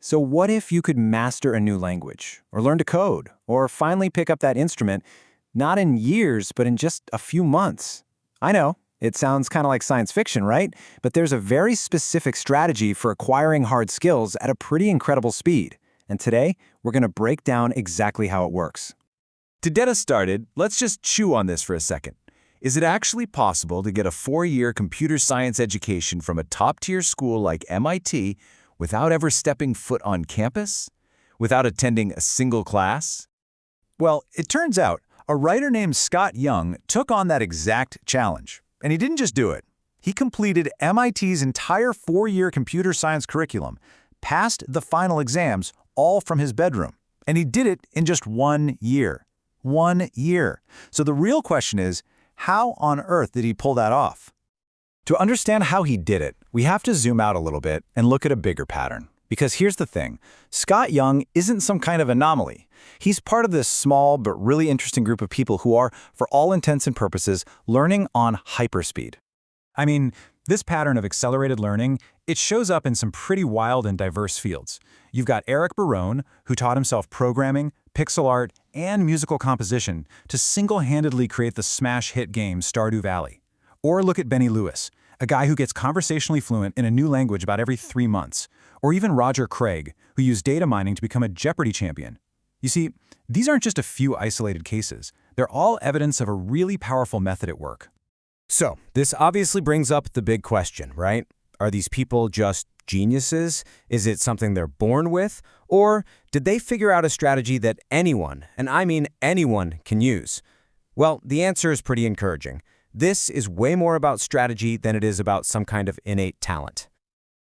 So what if you could master a new language, or learn to code, or finally pick up that instrument, not in years, but in just a few months? I know, it sounds kind of like science fiction, right? But there's a very specific strategy for acquiring hard skills at a pretty incredible speed. And today, we're going to break down exactly how it works. To get us started, let's just chew on this for a second. Is it actually possible to get a 4-year computer science education from a top-tier school like MIT without ever stepping foot on campus? Without attending a single class? Well, it turns out a writer named Scott Young took on that exact challenge. And he didn't just do it. He completed MIT's entire 4-year computer science curriculum, passed the final exams, all from his bedroom. And he did it in just 1 year. 1 year. So the real question is, how on earth did he pull that off? To understand how he did it, we have to zoom out a little bit and look at a bigger pattern. Because here's the thing, Scott Young isn't some kind of anomaly. He's part of this small but really interesting group of people who are, for all intents and purposes, learning on hyperspeed. I mean, this pattern of accelerated learning, it shows up in some pretty wild and diverse fields. You've got Eric Barone, who taught himself programming, pixel art, and musical composition to single-handedly create the smash hit game Stardew Valley. Or look at Benny Lewis, a guy who gets conversationally fluent in a new language about every 3 months. Or even Roger Craig, who used data mining to become a Jeopardy champion. You see, these aren't just a few isolated cases. They're all evidence of a really powerful method at work. So, this obviously brings up the big question, right? Are these people just geniuses? Is it something they're born with? Or did they figure out a strategy that anyone, and I mean anyone, can use? Well, the answer is pretty encouraging. This is way more about strategy than it is about some kind of innate talent.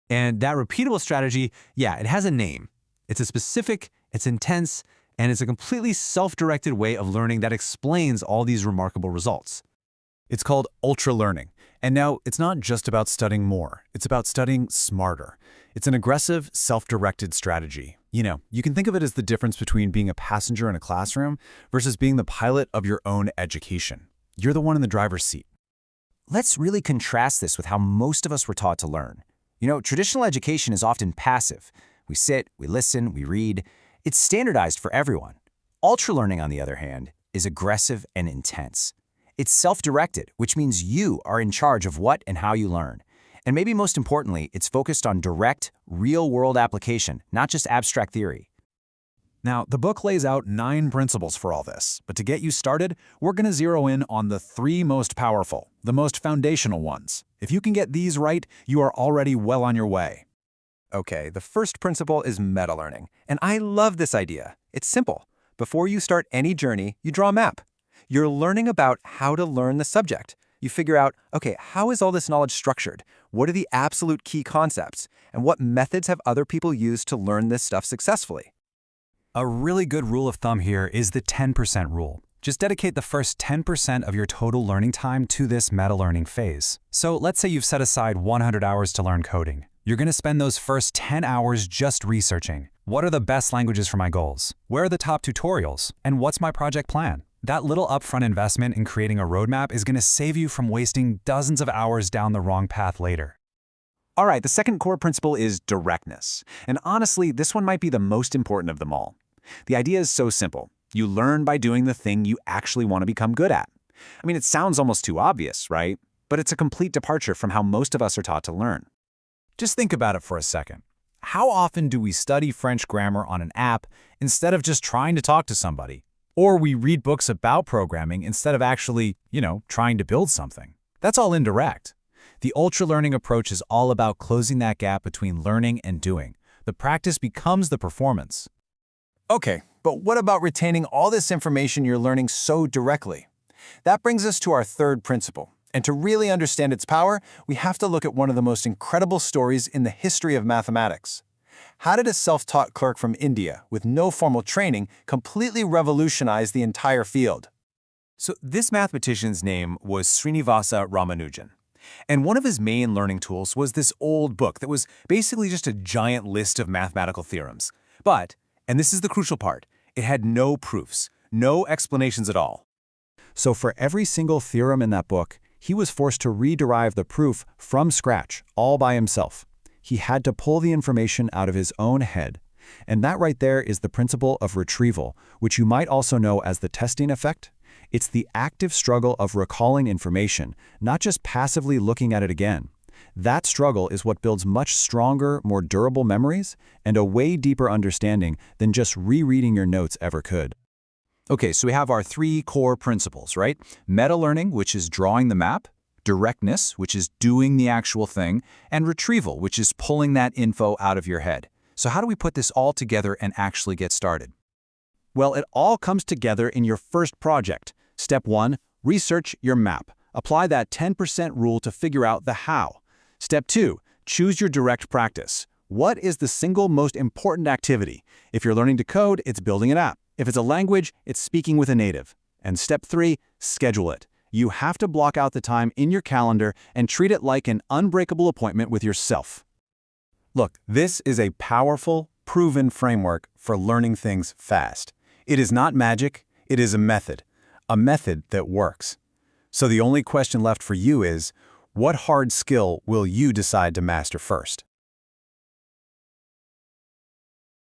And that repeatable strategy, yeah, it has a name. It's a specific, it's intense, and it's a completely self-directed way of learning that explains all these remarkable results. It's called ultralearning. And now, it's not just about studying more. It's about studying smarter. It's an aggressive, self-directed strategy. You know, you can think of it as the difference between being a passenger in a classroom versus being the pilot of your own education. You're the one in the driver's seat. Let's really contrast this with how most of us were taught to learn. You know, traditional education is often passive. We sit, we listen, we read. It's standardized for everyone. Ultralearning, on the other hand, is aggressive and intense. It's self-directed, which means you are in charge of what and how you learn. And maybe most importantly, it's focused on direct, real-world application, not just abstract theory. Now, the book lays out 9 principles for all this, but to get you started, we're going to zero in on the 3 most powerful, the most foundational ones. If you can get these right, you are already well on your way. Okay, the first principle is meta-learning, and I love this idea. It's simple. Before you start any journey, you draw a map. You're learning about how to learn the subject. You figure out, okay, how is all this knowledge structured? What are the absolute key concepts? And what methods have other people used to learn this stuff successfully? A really good rule of thumb here is the 10% rule. Just dedicate the first 10% of your total learning time to this meta-learning phase. So let's say you've set aside 100 hours to learn coding. You're going to spend those first 10 hours just researching. What are the best languages for my goals? Where are the top tutorials? And what's my project plan? That little upfront investment in creating a roadmap is going to save you from wasting dozens of hours down the wrong path later. All right, the second core principle is directness. And honestly, this one might be the most important of them all. The idea is so simple. You learn by doing the thing you actually want to become good at. I mean, it sounds almost too obvious, right? But it's a complete departure from how most of us are taught to learn. Just think about it for a second. How often do we study French grammar on an app instead of just trying to talk to somebody? Or we read books about programming instead of actually, trying to build something? That's all indirect. The ultra-learning approach is all about closing that gap between learning and doing. The practice becomes the performance. Okay, but what about retaining all this information you're learning so directly? That brings us to our third principle. And to really understand its power, we have to look at one of the most incredible stories in the history of mathematics. How did a self-taught clerk from India, with no formal training, completely revolutionize the entire field? So this mathematician's name was Srinivasa Ramanujan. And one of his main learning tools was this old book that was basically just a giant list of mathematical theorems. But, and this is the crucial part, it had no proofs, no explanations at all. So for every single theorem in that book, he was forced to rederive the proof from scratch, all by himself. He had to pull the information out of his own head. And that right there is the principle of retrieval, which you might also know as the testing effect. It's the active struggle of recalling information, not just passively looking at it again. That struggle is what builds much stronger, more durable memories and a way deeper understanding than just rereading your notes ever could. Okay, so we have our 3 core principles, right? Metalearning, which is drawing the map, directness, which is doing the actual thing, and retrieval, which is pulling that info out of your head. So how do we put this all together and actually get started? Well, it all comes together in your first project. Step 1, research your map. Apply that 10% rule to figure out the how. Step 2, choose your direct practice. What is the single most important activity? If you're learning to code, it's building an app. If it's a language, it's speaking with a native. And step 3, schedule it. You have to block out the time in your calendar and treat it like an unbreakable appointment with yourself. Look, this is a powerful, proven framework for learning things fast. It is not magic, it is a method that works. So the only question left for you is, what hard skill will you decide to master first?